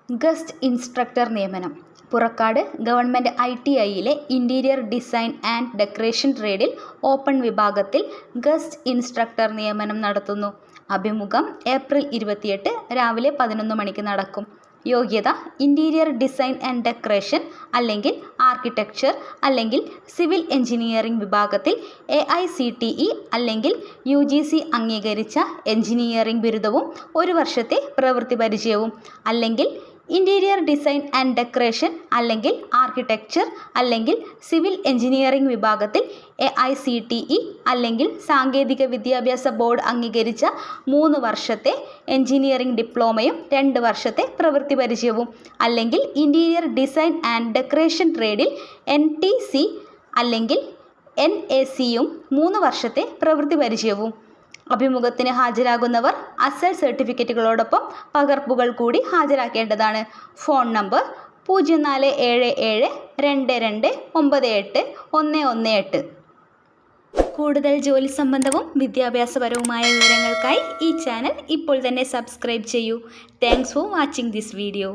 Guest instructor നിയമനം. Purakkad government ITIയിലെ interior design and decoration ട്രേഡിൽ ഓപ്പൺ വിഭാഗത്തിൽ ഗസ്റ്റ് ഇൻസ്ട്രക്ടർ നിയമനം നടത്തുന്നു. അഭിമുഖം ഏപ്രിൽ 28 രാവിലെ 11 മണിക്ക് നടക്കും. യോഗ്യത ഇൻറ്റീരിയർ ഡിസൈൻ ആൻഡ് ഡെക്കറേഷൻ അല്ലെങ്കിൽ ആർക്കിടെക്ചർ അല്ലെങ്കിൽ സിവിൽ എഞ്ചിനീയറിംഗ് വിഭാഗത്തിൽ AICTE അല്ലെങ്കിൽ UGC അംഗീകരിച്ച എഞ്ചിനീയറിംഗ് ബിരുദവും 1 വർഷത്തെ പ്രവൃത്തി പരിചയവും, അല്ലെങ്കിൽ ഇൻറ്റീരിയർ ഡിസൈൻ ആൻഡ് ഡെക്കറേഷൻ അല്ലെങ്കിൽ ആർക്കിടെക്ചർ അല്ലെങ്കിൽ സിവിൽ എഞ്ചിനീയറിംഗ് വിഭാഗത്തിൽ AICTE അല്ലെങ്കിൽ സാങ്കേതിക വിദ്യാഭ്യാസ ബോർഡ് അംഗീകരിച്ച 3 വർഷത്തെ എഞ്ചിനീയറിംഗ് ഡിപ്ലോമയും 2 വർഷത്തെ പ്രവൃത്തി പരിചയവും, അല്ലെങ്കിൽ ഇൻറ്റീരിയർ ഡിസൈൻ ആൻഡ് ഡെക്കറേഷൻ ട്രേഡിൽ NTC അല്ലെങ്കിൽ NACയും 3 വർഷത്തെ പ്രവൃത്തി പരിചയവും. അഭിമുഖത്തിന് ഹാജരാകുന്നവർ അസൽ സർട്ടിഫിക്കറ്റുകളോടൊപ്പം പകർപ്പുകൾ കൂടി ഹാജരാക്കേണ്ടതാണ്. Phone number 0477229818. കൂടുതൽ ജോലി സംബന്ധവും വിദ്യാഭ്യാസപരവുമായ വിവരങ്ങൾക്കായി ഈ ചാനൽ ഇപ്പോൾ തന്നെ സബ്സ്ക്രൈബ് ചെയ്യൂ. Thanks for watching this video.